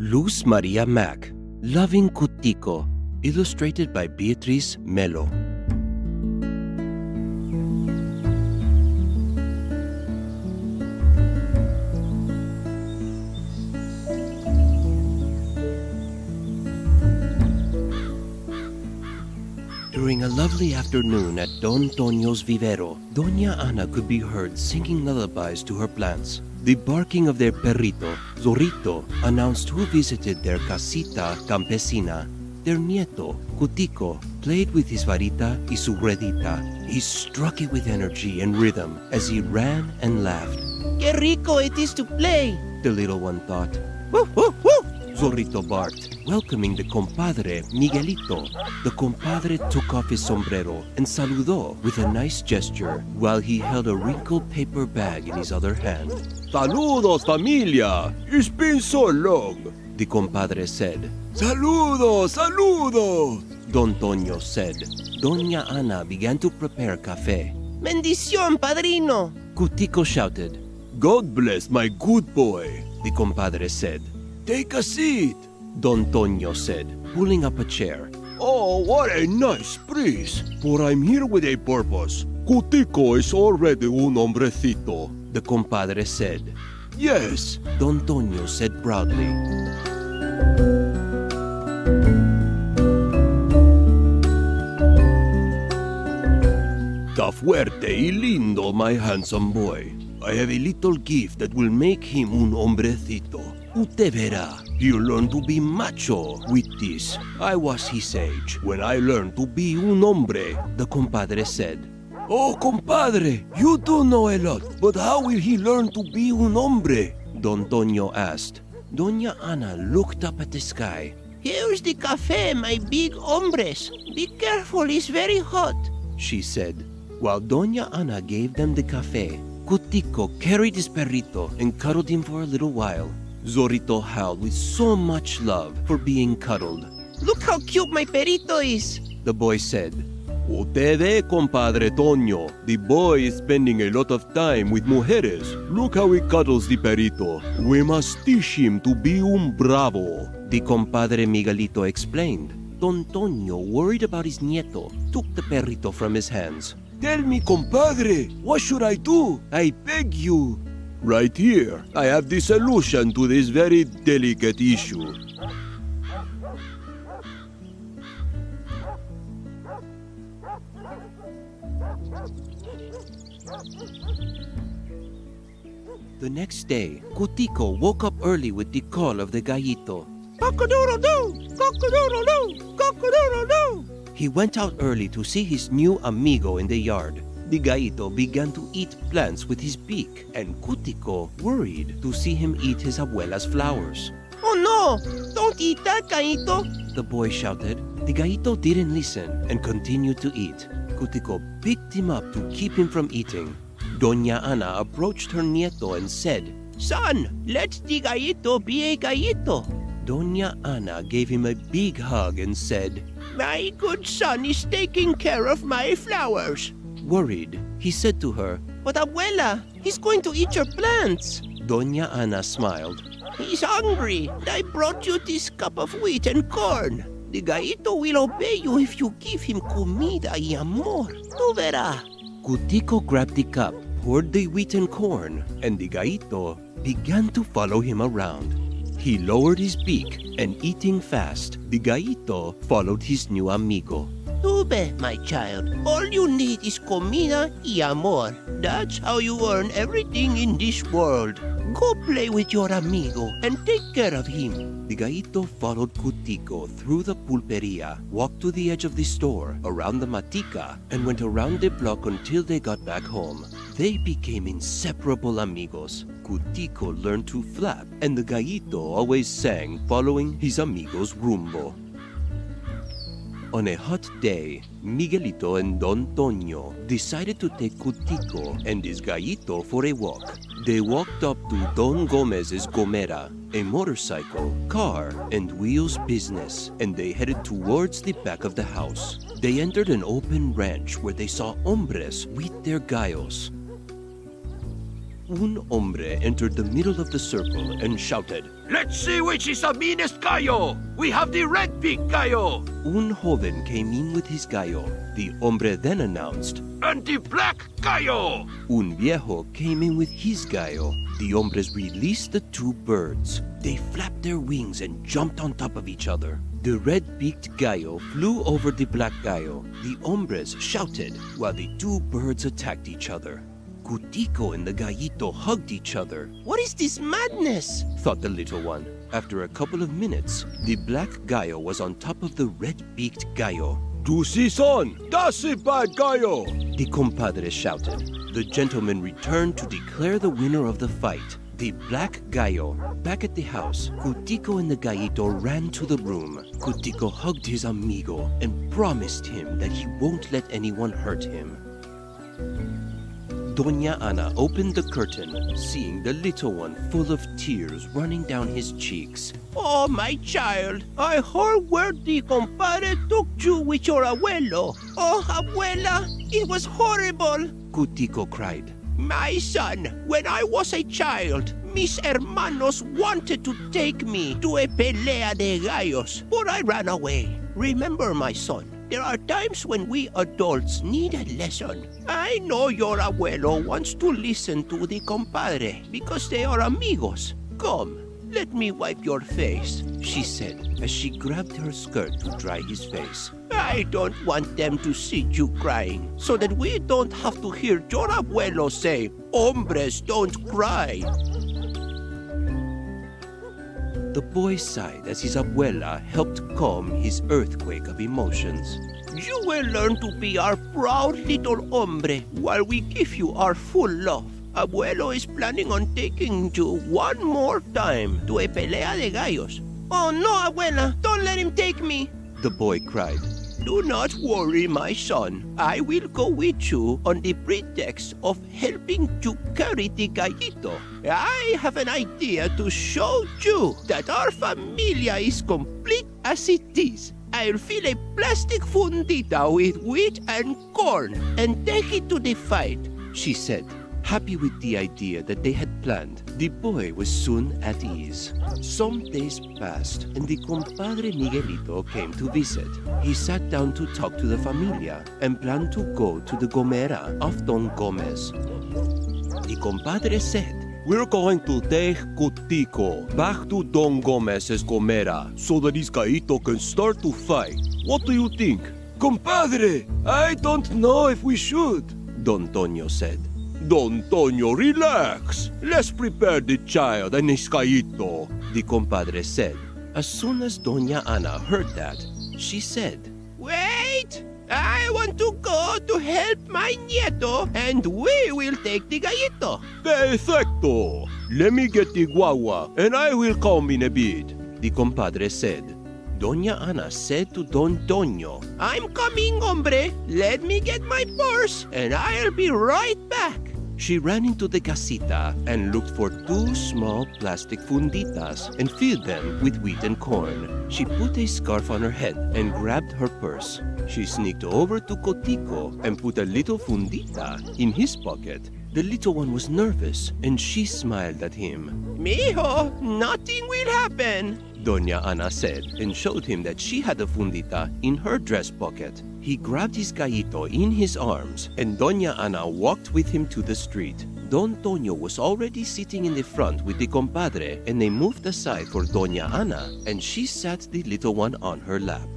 Luz Mack, Loving Cutico, illustrated by Beatriz Melo. During a lovely afternoon at Don Toño's vivero, Doña Ana could be heard singing lullabies to her plants. The barking of their perrito, Zorrito, announced who visited their casita campesina. Their nieto, Cutico, played with his varita y su ruedita. He struck it with energy and rhythm as he ran and laughed. ¡Qué rico it is to play! The little one thought. ¡Woo, woo, woo! Zorrito barked, welcoming the compadre Miguelito. The compadre took off his sombrero and saludó with a nice gesture while he held a wrinkled paper bag in his other hand. Saludos, familia! It's been so long! The compadre said. Saludos, saludos! Don Toño said. Doña Ana began to prepare café. ¡Bendición, padrino! Cutico shouted. God bless my good boy! The compadre said. Take a seat! Don Toño said, pulling up a chair. Oh, what a nice breeze! For I'm here with a purpose. Cutico is already un hombrecito. The compadre said. Yes, Don Toño said proudly. Ta fuerte y lindo, my handsome boy. I have a little gift that will make him un hombrecito. Usted verá, he'll learn to be macho with this. I was his age when I learned to be un hombre, The compadre said. Oh, compadre, you do know a lot, but how will he learn to be un hombre? Don Toño asked. Doña Ana looked up at the sky. Here's the café, my big hombres. Be careful, it's very hot. She said. While Doña Ana gave them the café, Cutico carried his perrito and cuddled him for a little while. Zorrito howled with so much love for being cuddled. Look how cute my perrito is. The boy said. Usted ve, compadre Toño. The boy is spending a lot of time with mujeres. Look how he cuddles the perrito. We must teach him to be un bravo. The compadre Miguelito explained. Don Toño, worried about his nieto, took the perrito from his hands. Tell me, compadre, what should I do? I beg you. Right here, I have the solution to this very delicate issue. The next day, Cutico woke up early with the call of the gallito. Cock-a-doodle-doo! Cock-a-doodle-doo! Cock-a-doodle-doo! He went out early to see his new amigo in the yard. The gallito began to eat plants with his beak, and Cutico worried to see him eat his abuela's flowers. Oh no! Don't eat that, gallito! The boy shouted. The gallito didn't listen and continued to eat. Cutico picked him up to keep him from eating. Doña Ana approached her nieto and said, Son, let the gallito be a gallito. Doña Ana gave him a big hug and said, My good son is taking care of my flowers. Worried, he said to her, But abuela, he's going to eat your plants. Doña Ana smiled. He's hungry. I brought you this cup of wheat and corn. The gallito will obey you if you give him comida y amor. Tú verás. Cutico grabbed the cup, poured the wheat and corn, and the gallito began to follow him around. He lowered his beak, and eating fast, the gallito followed his new amigo. Tube, my child. All you need is comida y amor. That's how you earn everything in this world. Go play with your amigo and take care of him. The gallito followed Cutico through the pulperia, walked to the edge of the store, around the matica, and went around the block until they got back home. They became inseparable amigos. Cutico learned to flap, and the gallito always sang following his amigo's rumbo. On a hot day, Miguelito and Don Toño decided to take Cutico and his gallito for a walk. They walked up to Don Gomez's Gomera, a motorcycle, car, and wheels business, and they headed towards the back of the house. They entered an open ranch where they saw hombres with their gallos. Un hombre entered the middle of the circle and shouted, Let's see which is the meanest gallo. We have the red pig gallo. Un joven came in with his gallo. The hombre then announced, And the black gallo. Un viejo came in with his gallo. The hombres released the two birds. They flapped their wings and jumped on top of each other. The red-beaked gallo flew over the black gallo. The hombres shouted while the two birds attacked each other. Cutico and the gallito hugged each other. What is this madness? Thought the little one. After a couple of minutes, the black gallo was on top of the red-beaked gallo. Tu si son, that's a bad gallo. The compadre shouted. The gentleman returned to declare the winner of the fight, the black gallo. Back at the house, Cutico and the gallito ran to the room. Cutico hugged his amigo and promised him that he won't let anyone hurt him. Doña Ana opened the curtain, seeing the little one full of tears running down his cheeks. Oh, my child, I heard where the compadre took you with your abuelo. Oh, abuela, it was horrible. Cutico cried. My son, when I was a child, mis hermanos wanted to take me to a pelea de gallos, but I ran away. Remember, my son, there are times when we adults need a lesson. I know your abuelo wants to listen to the compadre because they are amigos. Come, let me wipe your face, she said as she grabbed her skirt to dry his face. I don't want them to see you crying, so that we don't have to hear your abuelo say, hombres don't cry. The boy sighed as his abuela helped calm his earthquake of emotions. You will learn to be our proud little hombre while we give you our full love. Abuelo is planning on taking you one more time to a pelea de gallos. Oh no, abuela, don't let him take me, the boy cried. Do not worry, my son. I will go with you on the pretext of helping you carry the gallito. I have an idea to show you that our familia is complete as it is. I'll fill a plastic fundita with wheat and corn and take it to the fight, she said. Happy with the idea that they had planned, the boy was soon at ease. Some days passed, and the compadre Miguelito came to visit. He sat down to talk to the familia and planned to go to the Gomera of Don Gomez. The compadre said, We're going to take Cutico back to Don Gomez's Gomera so that his gallito can start to fight. What do you think? Compadre, I don't know if we should, Don Toño said. Don Toño, relax. Let's prepare the child and his gallito, the compadre said. As soon as Doña Ana heard that, she said, Wait! I want to go to help my nieto, and we will take the gallito. Perfecto. Let me get the guagua, and I will come in a bit, the compadre said. Doña Ana said to Don Toño, I'm coming, hombre. Let me get my purse, and I'll be right back. She ran into the casita and looked for two small plastic funditas and filled them with wheat and corn. She put a scarf on her head and grabbed her purse. She sneaked over to Cutico and put a little fundita in his pocket. The little one was nervous and she smiled at him. Mijo, nothing will happen, Doña Ana said and showed him that she had a fundita in her dress pocket. He grabbed his gallito in his arms and Doña Ana walked with him to the street. Don Toño was already sitting in the front with the compadre and they moved aside for Doña Ana and she sat the little one on her lap.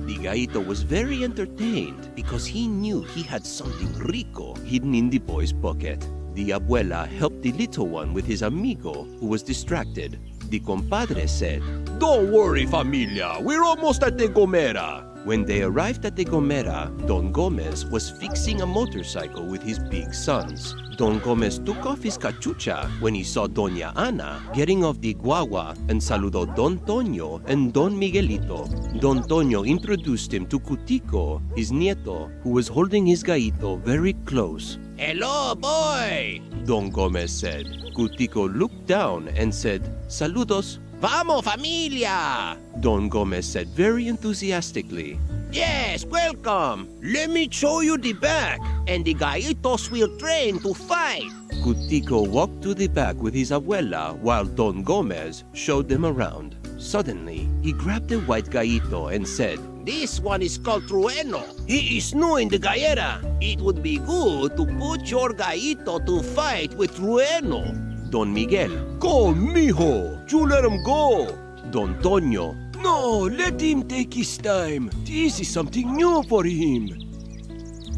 The gallito was very entertained because he knew he had something rico hidden in the boy's pocket. The abuela helped the little one with his amigo, who was distracted. The compadre said, Don't worry, familia. We're almost at the Gomera. When they arrived at the Gomera, Don Gomez was fixing a motorcycle with his big sons. Don Gomez took off his cachucha when he saw Doña Ana getting off the guagua and saludó Don Toño and Don Miguelito. Don Toño introduced him to Cutico, his nieto, who was holding his gallito very close. Hello, boy, Don Gomez said. Cutico looked down and said, Saludos. Vamos, familia! Don Gomez said very enthusiastically. Yes, welcome. Let me show you the back, and the gallitos will train to fight. Cutico walked to the back with his abuela while Don Gomez showed them around. Suddenly, he grabbed a white gallito and said, This one is called Trueno. He is new in the gallera. It would be good to put your gallito to fight with Trueno. Don Miguel. Go, mijo! You let him go! Don Toño. No, let him take his time. This is something new for him.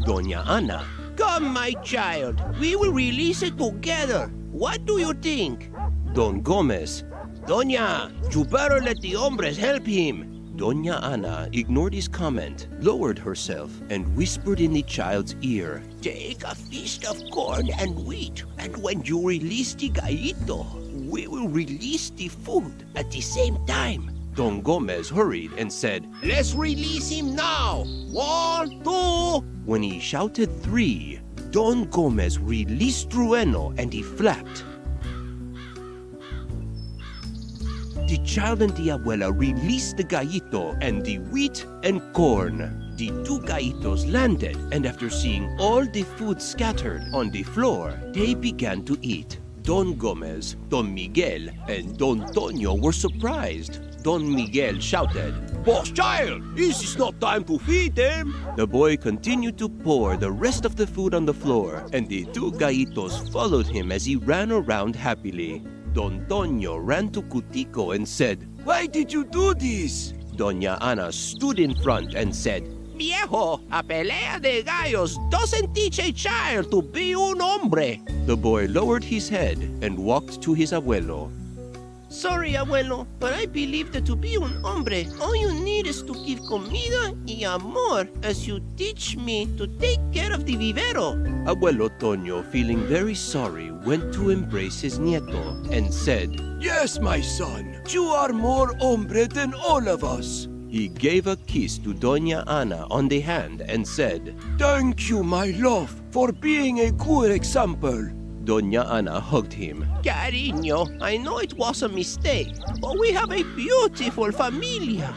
Doña Ana. Come, my child. We will release it together. What do you think? Don Gomez. Doña, you better let the hombres help him. Doña Ana ignored his comment, lowered herself, and whispered in the child's ear. Take a fist of corn and wheat, and when you release the gallito, we will release the food at the same time. Don Gomez hurried and said, Let's release him now. 1, 2. When he shouted 3, Don Gomez released Trueno and he flapped. The child and the abuela released the gallito and the wheat and corn. The 2 gallitos landed, and after seeing all the food scattered on the floor, they began to eat. Don Gomez, Don Miguel, and Don Toño were surprised. Don Miguel shouted, Boss child, this is not time to feed them. The boy continued to pour the rest of the food on the floor, and the 2 gallitos followed him as he ran around happily. Don Toño ran to Cutico and said, Why did you do this? Doña Ana stood in front and said, Viejo, a pelea de gallos doesn't teach a child to be un hombre. The boy lowered his head and walked to his abuelo. Sorry, abuelo, but I believe that to be un hombre, all you need is to give comida y amor as you teach me to take care of the vivero. Abuelo Toño, feeling very sorry, went to embrace his nieto and said, Yes, my son. You are more hombre than all of us. He gave a kiss to Doña Ana on the hand and said, Thank you, my love, for being a good example. Doña Ana hugged him. Cariño, I know it was a mistake, but we have a beautiful familia.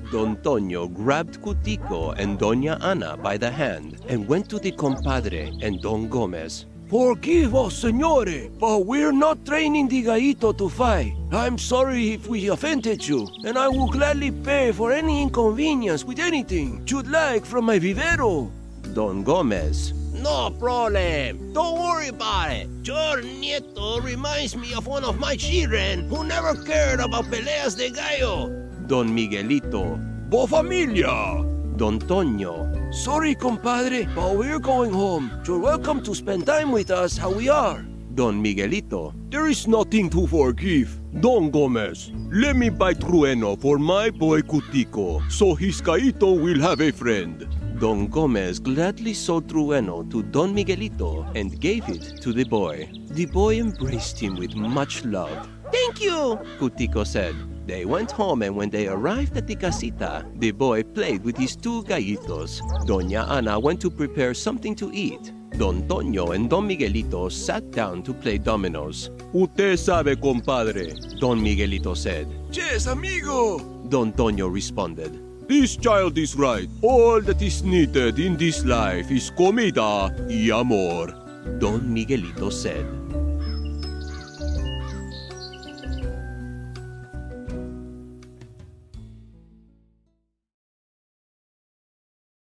Don Toño grabbed Cutico and Doña Ana by the hand and went to the compadre and Don Gomez. Forgive us, Signore, but we're not training the gallito to fight. I'm sorry if we offended you, and I will gladly pay for any inconvenience with anything you'd like from my vivero. Don Gomez. No problem. Don't worry about it. Your nieto reminds me of one of my children who never cared about peleas de gallo. Don Miguelito. Bo familia. Don Toño. Sorry, compadre, but we're going home. You're welcome to spend time with us how we are. Don Miguelito. There is nothing to forgive. Don Gomez, let me buy Trueno for my boy Cutico, so his gallito will have a friend. Don Gomez gladly sold Trueno to Don Miguelito and gave it to the boy. The boy embraced him with much love. Thank you, Cutico said. They went home, and when they arrived at the casita, the boy played with his 2 gallitos. Doña Ana went to prepare something to eat. Don Toño and Don Miguelito sat down to play dominoes. Usted sabe, compadre. Don Miguelito said. Yes, amigo. Don Toño responded. This child is right. All that is needed in this life is comida y amor. Don Miguelito said.